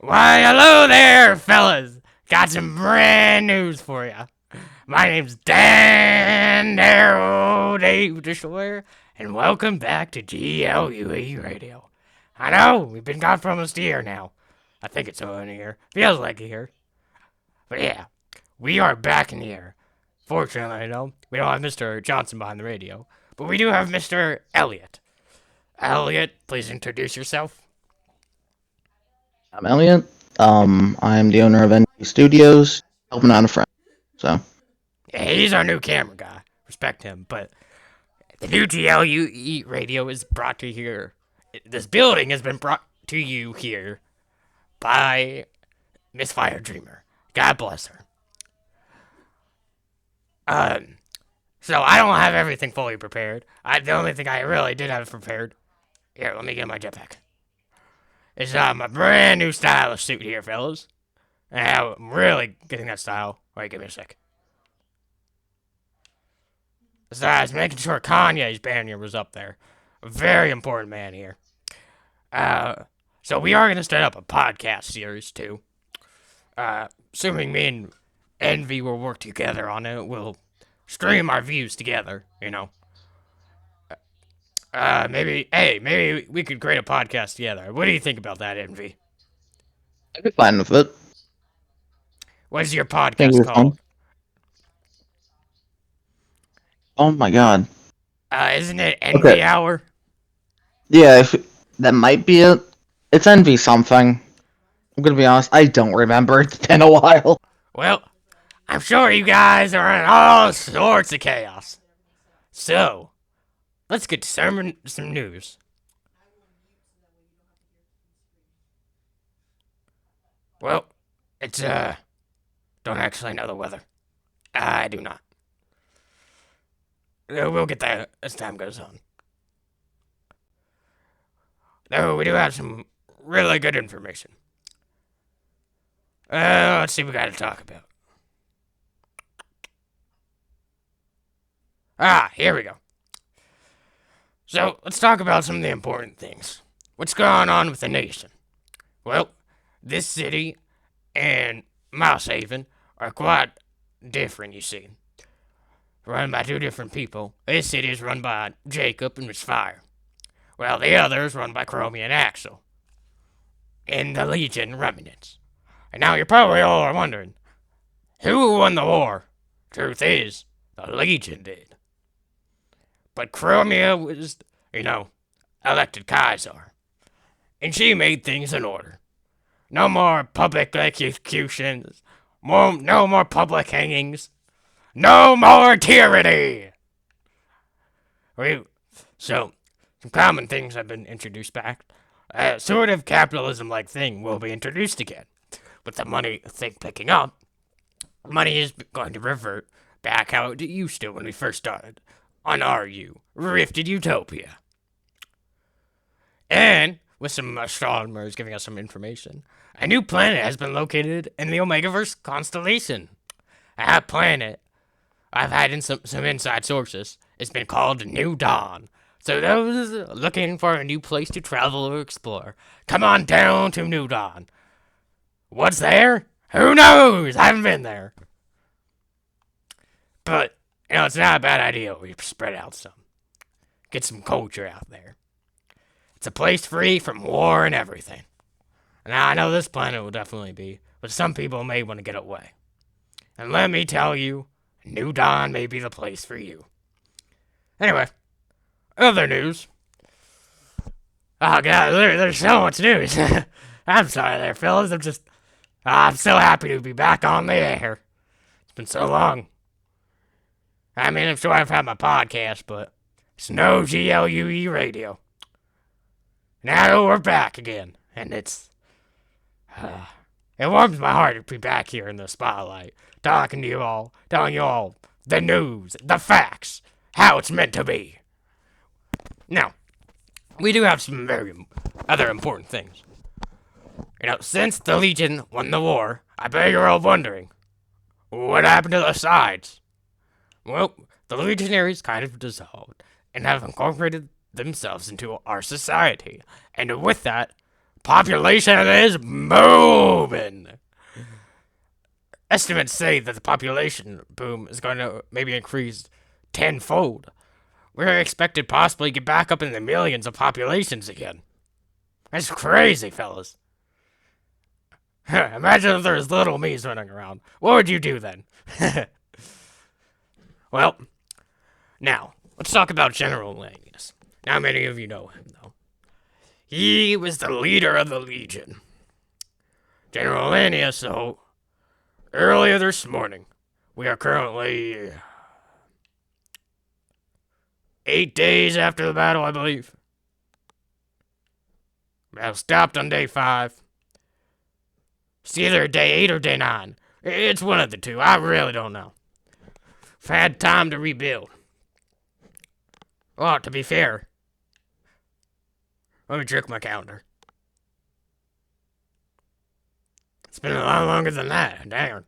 Why, hello there, fellas! Got some brand news for you. My name's Dan Darrow Dave Destroyer, and welcome back to G.L.U.E Radio. I know, we've been gone for almost a year now. I think it's over a year. Feels like a year. But yeah, we are back in the air. Fortunately, though, we don't have Mr. Johnson behind the radio, but we do have Mr. Elliot. Elliot, please introduce yourself. I'm Elliot. I'm the owner of NV Studios, helping out a friend. So, Yeah, he's our new camera guy. Respect him, but the new GLUE radio is brought to you here. This building has been brought to you here by Miss Fire Dreamer. God bless her. Um, so I don't have everything fully prepared. The only thing I really did have prepared. Here, let me get my jetpack. Is my brand new stylish suit here, fellas. And I'm really getting that style. Wait, give me a sec. Besides, making sure Kanye's banner was up there. A very important man here. So we are gonna start up a podcast series too. Assuming me and Envy will work together on it, we'll stream our views together. Maybe we could create a podcast together. What do you think about that, Envy? I'd be fine with it. What is your Think podcast you're fun. called? Oh my god. Isn't it Okay. Envy Hour? Yeah, if that might be it. It's NV something. I'm gonna be honest, I don't remember. It's been a while. Well, I'm sure you guys are in all sorts of chaos. So, let's get to some news. Well, it's, don't actually know the weather. I do not. We'll get that as time goes on. Though we do have some really good information. Let's see what we got to talk about. Here we go. So, let's talk about some of the important things. What's going on with the nation? Well, this city and Mouse Haven are quite different, you see. Run by two different people. This city is run by Jacob and Miss Fire, while the other is run by Chromie and Axel, and the Legion remnants. And now you're probably all are wondering, who won the war? Truth is, the Legion did. But Chromia was, elected Kaiser, and she made things in order. No more public executions, no more public hangings, no more tyranny! So, some common things have been introduced back. A sort of capitalism-like thing will be introduced again. With the money thing picking up, money is going to revert back how it used to when we first started on RU, Rifted Utopia. And, with some astronomers giving us some information, a new planet has been located in the Omegaverse constellation. That planet, I've had in some inside sources, it's been called New Dawn. So those looking for a new place to travel or explore, come on down to New Dawn. What's there? Who knows? I haven't been there. But, it's not a bad idea we spread out some. Get some culture out there. It's a place free from war and everything. Now, I know this planet will definitely be, but some people may want to get away. And let me tell you, New Dawn may be the place for you. Anyway, other news. Oh, God, there's so much news. I'm sorry there, fellas. I'm so happy to be back on the air. It's been so long. I mean, I'm sure I've had my podcast, but it's no GLUE radio. Now we're back again, and it warms my heart to be back here in the spotlight, talking to you all, telling you all the news, the facts, how it's meant to be. Now, we do have some very other important things. Since the Legion won the war, I bet you're all wondering, what happened to the sides? Well, the Legionaries kind of dissolved and have incorporated themselves into our society, and with that, Population is booming. Estimates say that the population boom is going to maybe increase tenfold. We're expected possibly get back up in the millions of populations again. That's crazy, fellas. Imagine if there's little me's running around. What would you do then? Well, now, let's talk about General Lanius. Now, many of you know him, though. He was the leader of the Legion. General Lanius, though, earlier this morning, we are currently 8 days after the battle, I believe. Battle stopped on day 5. It's either day 8 or day 9. It's one of the two. I really don't know. I've had time to rebuild. Well, to be fair, let me check my calendar. It's been a lot longer than that. Damn.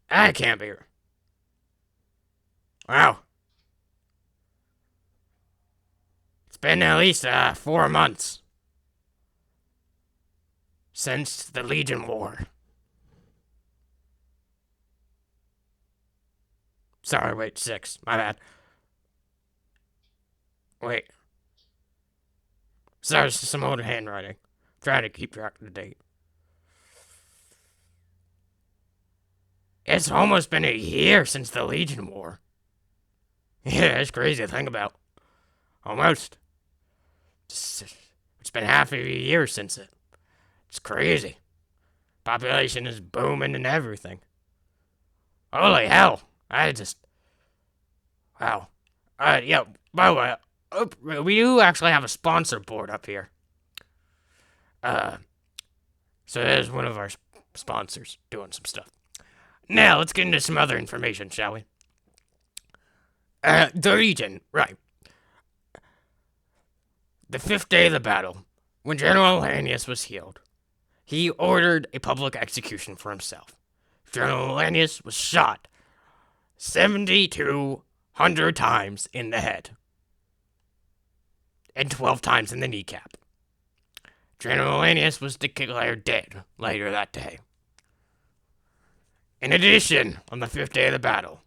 I can't be. Wow. It's been at least 4 months since the Legion War. Sorry, wait, 6. My bad. Wait. Sorry, it's some old handwriting. Try to keep track of the date. It's almost been a year since the Legion War. Yeah, it's crazy to think about. Almost. It's been half of a year since it. It's crazy. Population is booming and everything. Holy hell. Wow. Yeah, by the way, we do actually have a sponsor board up here. So there's one of our sponsors doing some stuff. Now, let's get into some other information, shall we? The Legion, right. The 5th day of the battle, when General Lanius was healed, he ordered a public execution for himself. General Lanius was shot 7,200 times in the head and 12 times in the kneecap. General Lanius was declared dead later that day. In addition, on the 5th day of the battle,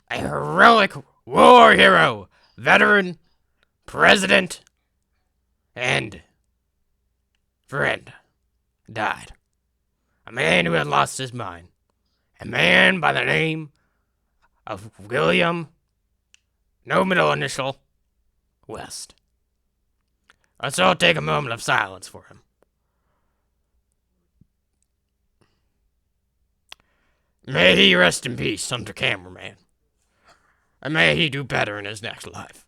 a heroic war hero, veteran, president, and friend died. A man who had lost his mind. A man by the name of William, no middle initial, West. Let's all take a moment of silence for him. May he rest in peace under cameraman. And may he do better in his next life.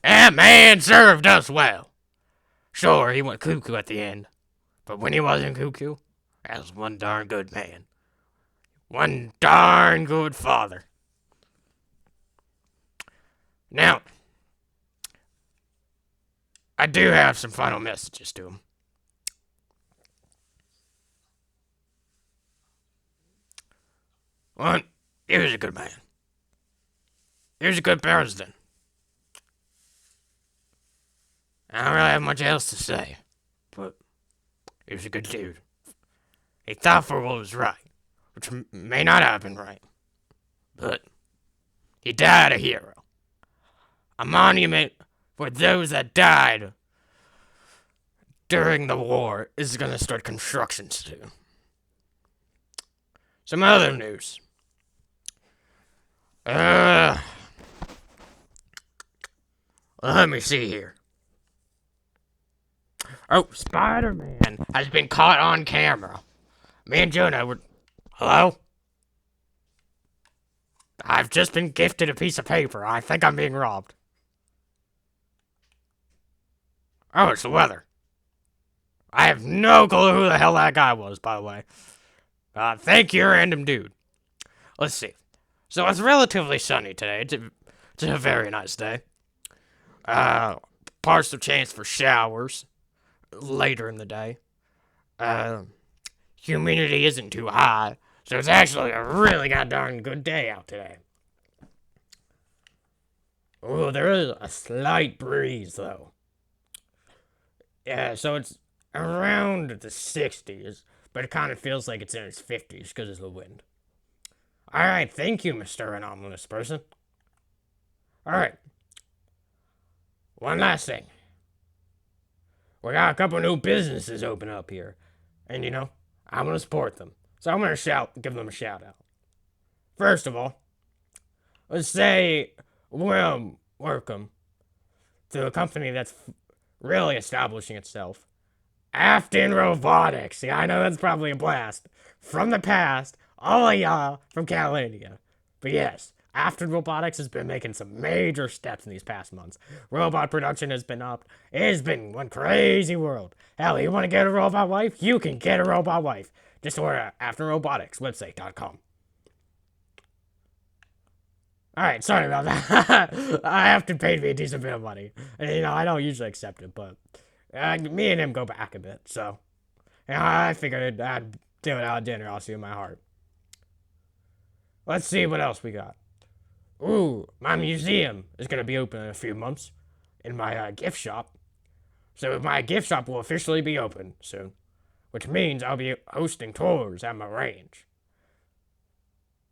That man served us well. Sure, he went cuckoo at the end. But when he wasn't cuckoo, that was one darn good man. One darn good father. Now, I do have some final messages to him. One, he was a good man. He was a good president. I don't really have much else to say, but he was a good dude. He thought for what was right, which may not have been right, but he died a hero. A monument for those that died during the war is going to start construction soon. Some other news. Let me see here. Oh, Spider-Man has been caught on camera. Me and Jonah were... Hello? I've just been gifted a piece of paper. I think I'm being robbed. Oh, it's the weather. I have no clue who the hell that guy was, by the way. Thank you, random dude. Let's see. So it's relatively sunny today. It's a very nice day. Partial chance for showers later in the day. Humidity isn't too high, so it's actually a really goddamn good day out today. Oh, there is a slight breeze, though. Yeah, so it's around the 60s, but it kind of feels like it's in its 50s because of the wind. Alright, thank you, Mr. Anomalous Person. Alright, one last thing. We got a couple new businesses open up here, and I'm gonna support them. So I'm gonna give them a shout out. First of all, let's say welcome to a company that's really establishing itself. Afton Robotics. Yeah, I know that's probably a blast. From the past, all of y'all from Catalunya. But yes, Afton Robotics has been making some major steps in these past months. Robot production has been up. It's been one crazy world. Hell, you want to get a robot wife? You can get a robot wife. Just order at AftonRoboticsWebsite.com. Alright, sorry about that. I have to pay me a decent bit of money. And, I don't usually accept it, but me and him go back a bit, so. I figured I'd do it out of dinner. I'll see in my heart. Let's see what else we got. Ooh, my museum is going to be open in a few months in my gift shop. So my gift shop will officially be open soon, which means I'll be hosting tours at my range.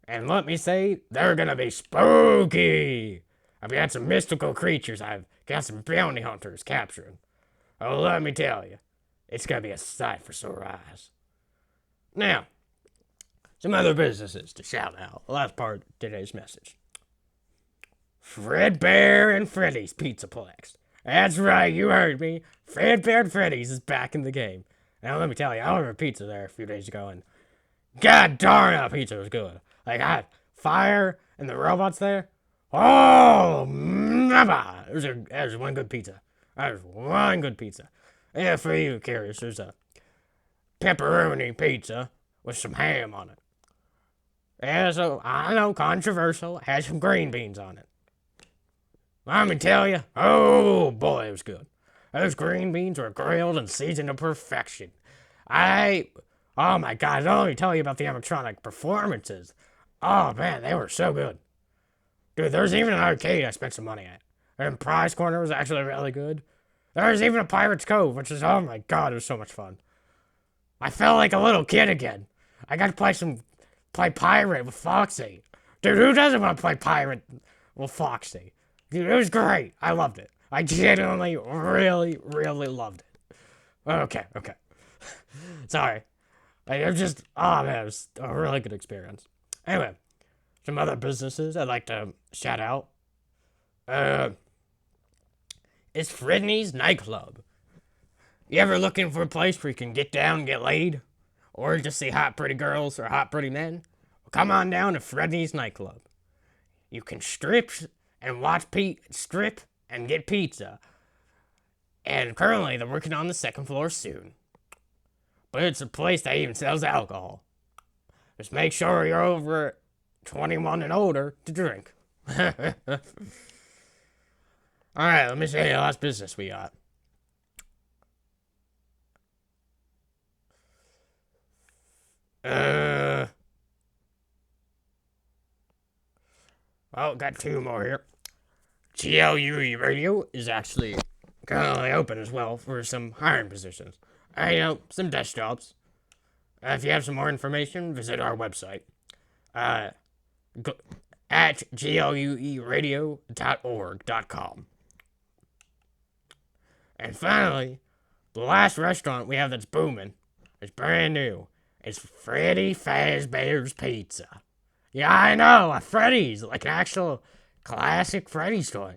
And let me say, they're gonna be spooky. I've got some mystical creatures. I've got some bounty hunters capturing. Oh, let me tell you, it's gonna be a sight for sore eyes. Now, some other businesses to shout out. The last part of today's message. Fredbear and Freddy's Pizzaplex. That's right, you heard me. Fredbear and Freddy's is back in the game. Now, let me tell you, I ordered pizza there a few days ago, and god darn, that pizza was good. Like, I had fire and the robots there. Oh, mama! There's one good pizza. There's one good pizza. Yeah, for you, curious, there's a pepperoni pizza with some ham on it. Yeah, so, I know, controversial. It has some green beans on it. Let me tell you, oh boy, it was good. Those green beans were grilled and seasoned to perfection. Oh my god, let me tell you about the animatronic performances. Oh man, they were so good. Dude, there's even an arcade I spent some money at. And Prize Corner was actually really good. There's even a Pirate's Cove, which is, oh my god, it was so much fun. I felt like a little kid again. I got to play pirate with Foxy. Dude, who doesn't want to play pirate with Foxy? Dude, it was great. I loved it. I genuinely, really, really loved it. Okay. Sorry. It was just, oh man, it was a really good experience. Anyway, some other businesses I'd like to shout out. It's Fredney's Nightclub. You ever looking for a place where you can get down and get laid? Or just see hot pretty girls or hot pretty men? Well, come on down to Fredney's Nightclub. You can strip and strip and get pizza. And currently they're working on the second floor soon. But it's a place that even sells alcohol. Just make sure you're over 21 and older to drink. Alright, let me show you the last business we got. Well, got two more here. G.L.U.E Radio is actually currently open as well for some hiring positions. Some desk jobs. If you have some more information, visit our website at glueradio.org.com. And finally, the last restaurant we have that's booming is brand new. It's Freddy Fazbear's Pizza. Yeah, I know, a Freddy's, like an actual classic Freddy's toy.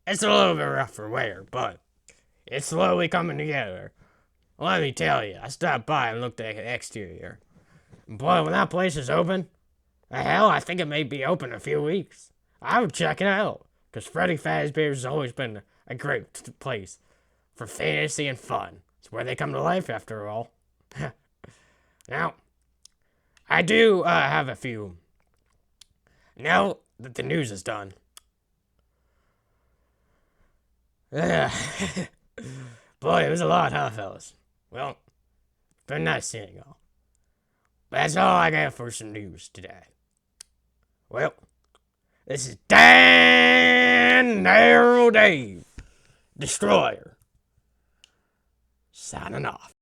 It's a little bit rough for wear, but it's slowly coming together. Let me tell you, I stopped by and looked at the exterior. Boy, when that place is open, hell, I think it may be open in a few weeks. I would check it out, because Freddy Fazbear's has always been a great place for fantasy and fun. It's where they come to life, after all. Now, I do have a few. Now that the news is done. Boy, it was a lot, huh, fellas? Well, been nice seeing y'all. But that's all I got for some news today. Well, This is Dan Narrow Dave, Destroyer, signing off.